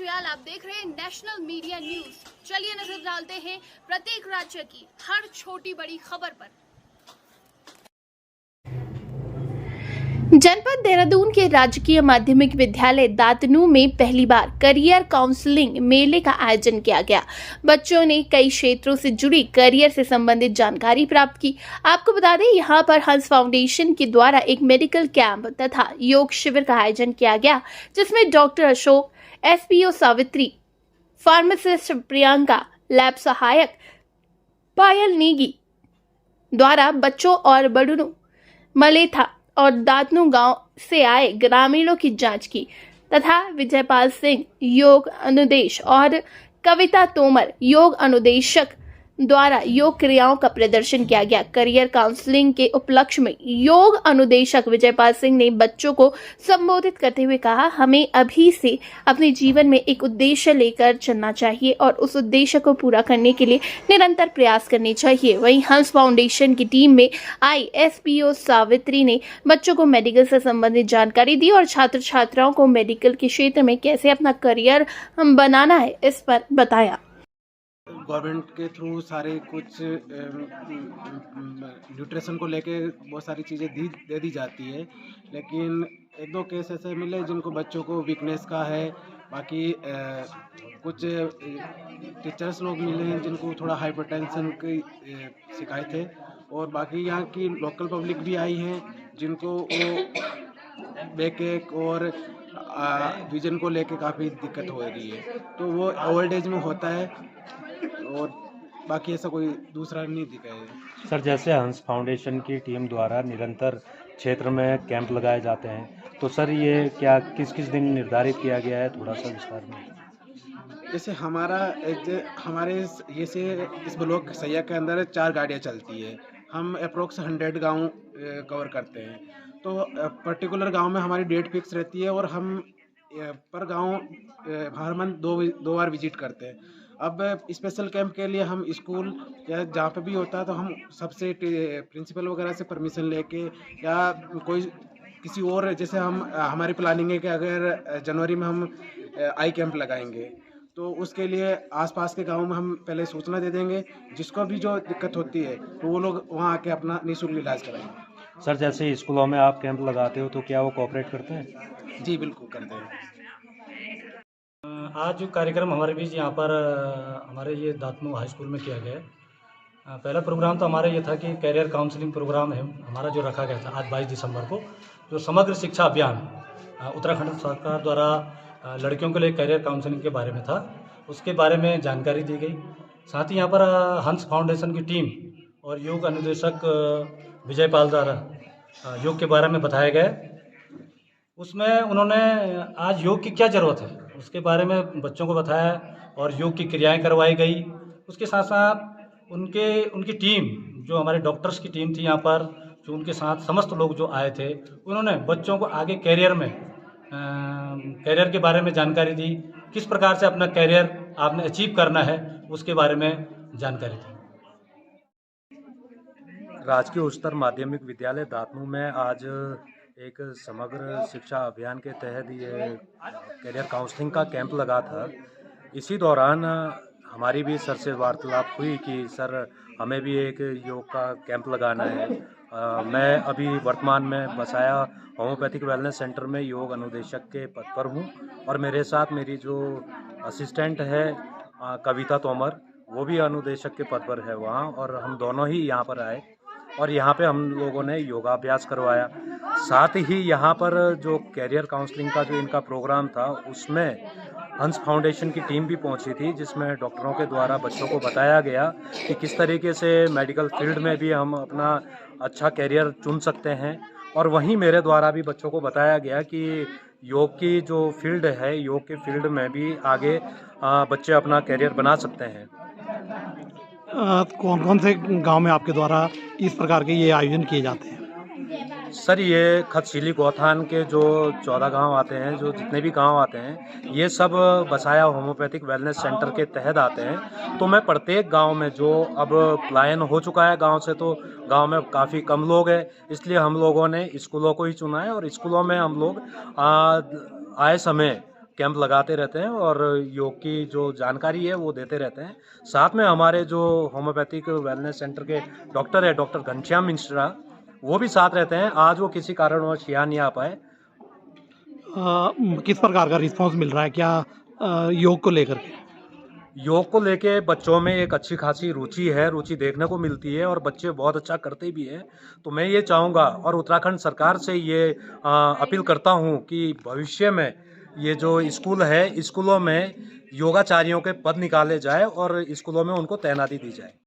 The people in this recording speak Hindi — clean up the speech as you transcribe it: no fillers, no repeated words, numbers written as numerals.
जुयाल, आप देख रहे हैं नेशनल मीडिया न्यूज। चलिए नजर डालते हैं प्रत्येक राज्य की हर छोटी बड़ी खबर पर। जनपद देहरादून के राजकीय माध्यमिक विद्यालय दातनू में पहली बार करियर काउंसलिंग मेले का आयोजन किया गया। बच्चों ने कई क्षेत्रों से जुड़ी करियर से संबंधित जानकारी प्राप्त की। आपको बता दें, यहां पर हंस फाउंडेशन के द्वारा एक मेडिकल कैंप तथा योग शिविर का आयोजन किया गया, जिसमें doctor Ashok, SPO Savitri, pharmacist Priyanka, lab सहायक पायल नेगी द्वारा बच्चों और बड़ों मलेथा और दातनू गांव से आए ग्रामीणों की जांच की तथा विजयपाल सिंह, योग अनुदेश, और कविता तोमर, योग अनुदेशक द्वारा योग क्रियाओं का प्रदर्शन किया गया। करियर काउंसलिंग के उपलक्ष्य में योग अनुदेशक विजयपाल सिंह ने बच्चों को संबोधित करते हुए कहा, हमें अभी से अपने जीवन में एक उद्देश्य लेकर चलना चाहिए और उस उद्देश्य को पूरा करने के लिए निरंतर प्रयास करने चाहिए। वहीं हंस फाउंडेशन की टीम में आई एसपीओ सावित्री ने बच्चों को मेडिकल से संबंधित जानकारी दी और छात्र छात्राओं को मेडिकल के क्षेत्र में कैसे अपना करियर बनाना है, इस पर बताया। गवर्नमेंट के थ्रू सारे कुछ न्यूट्रिशन को लेके बहुत सारी चीज़ें दे दी जाती है, लेकिन एक दो केस ऐसे मिले जिनको बच्चों को वीकनेस का है। बाकी कुछ टीचर्स लोग मिले हैं जिनको थोड़ा हाइपरटेंशन की शिकायत है, और बाकी यहाँ की लोकल पब्लिक भी आई हैं जिनको वो बैक एक और विजन को लेके काफ़ी दिक्कत हो रही है। तो वो ओल्ड एज में होता है, और बाकी ऐसा कोई दूसरा नहीं दिखा है। सर, जैसे हंस फाउंडेशन की टीम द्वारा निरंतर क्षेत्र में कैंप लगाए जाते हैं, तो सर ये क्या किस किस दिन निर्धारित किया गया है, थोड़ा सा विस्तार में? जैसे हमारे इस ब्लॉक सैया के अंदर 4 गाड़ियाँ चलती है। हम अप्रोक्स 100 गांव कवर करते हैं। तो पर्टिकुलर गांव में हमारी डेट फिक्स रहती है, और हम पर गांव हर मंथ दो बार विजिट करते हैं। अब स्पेशल कैंप के लिए हम स्कूल या जहाँ पे भी होता है तो हम सबसे प्रिंसिपल वगैरह से परमिशन लेके, या कोई किसी और, जैसे हमारी प्लानिंग है कि अगर जनवरी में हम आई कैंप लगाएंगे, तो उसके लिए आसपास के गाँव में हम पहले सूचना दे देंगे। जिसको भी जो दिक्कत होती है तो वो लोग वहाँ आके अपना निःशुल्क इलाज कराएंगे। सर, जैसे स्कूलों में आप कैंप लगाते हो तो क्या वो कोऑपरेट करते हैं? जी बिल्कुल करते हैं। आज जो कार्यक्रम हमारे बीच यहाँ पर हमारे ये दातनू हाई स्कूल में किया गया है। पहला प्रोग्राम तो हमारा ये था कि कैरियर काउंसलिंग प्रोग्राम है हमारा, जो रखा गया था आज 22 दिसंबर को, जो समग्र शिक्षा अभियान उत्तराखंड सरकार द्वारा लड़कियों के लिए कैरियर काउंसलिंग के बारे में था। उसके बारे में जानकारी दी गई। साथ ही यहाँ पर हंस फाउंडेशन की टीम और योग अनुदेशक विजयपाल द्वारा योग के बारे में बताया गया। उसमें उन्होंने आज योग की क्या ज़रूरत है उसके बारे में बच्चों को बताया, और योग की क्रियाएं करवाई गई। उसके साथ साथ उनकी टीम, जो हमारे डॉक्टर्स की टीम थी यहाँ पर, जो उनके साथ समस्त लोग जो आए थे, उन्होंने बच्चों को आगे कैरियर के बारे में जानकारी दी। किस प्रकार से अपना कैरियर आपने अचीव करना है उसके बारे में जानकारी दी। राजकीय उच्चतर माध्यमिक विद्यालय दातनू में आज एक समग्र शिक्षा अभियान के तहत ये करियर काउंसलिंग का कैंप लगा था। इसी दौरान हमारी भी सर से वार्तालाप हुई कि सर हमें भी एक योग का कैंप लगाना है। मैं अभी वर्तमान में बसाया होम्योपैथिक वेलनेस सेंटर में योग अनुदेशक के पद पर हूँ, और मेरे साथ मेरी जो असिस्टेंट है कविता तोमर, वो भी अनुदेशक के पद पर है वहाँ, और हम दोनों ही यहाँ पर आए और यहाँ पे हम लोगों ने योगाभ्यास करवाया। साथ ही यहाँ पर जो कैरियर काउंसलिंग का जो इनका प्रोग्राम था, उसमें हंस फाउंडेशन की टीम भी पहुँची थी, जिसमें डॉक्टरों के द्वारा बच्चों को बताया गया कि किस तरीके से मेडिकल फील्ड में भी हम अपना अच्छा कैरियर चुन सकते हैं। और वहीं मेरे द्वारा भी बच्चों को बताया गया कि योग की जो फील्ड है, योग के फील्ड में भी आगे बच्चे अपना कैरियर बना सकते हैं। कौन कौन से गांव में आपके द्वारा इस प्रकार के ये आयोजन किए जाते हैं? सर, ये खतशीली गौथान के जो 14 गांव आते हैं, जो जितने भी गांव आते हैं, ये सब बसाया होम्योपैथिक वेलनेस सेंटर के तहत आते हैं। तो मैं प्रत्येक गांव में, जो अब पलायन हो चुका है गांव से, तो गांव में काफ़ी कम लोग हैं, इसलिए हम लोगों ने स्कूलों को ही चुना है, और स्कूलों में हम लोग आए समय कैंप लगाते रहते हैं और योग की जो जानकारी है वो देते रहते हैं। साथ में हमारे जो होम्योपैथिक वेलनेस सेंटर के डॉक्टर है, डॉक्टर घनश्याम मिश्रा, वो भी साथ रहते हैं। आज वो किसी कारणवश यहाँ नहीं आ पाए। किस प्रकार का रिस्पांस मिल रहा है क्या योग को लेकर के? योग को लेके बच्चों में एक अच्छी खासी रुचि है, रुचि देखने को मिलती है और बच्चे बहुत अच्छा करते भी हैं। तो मैं ये चाहूँगा और उत्तराखंड सरकार से ये अपील करता हूँ कि भविष्य में ये जो स्कूल है, स्कूलों में योगाचार्यों के पद निकाले जाए और स्कूलों में उनको तैनाती दी जाए।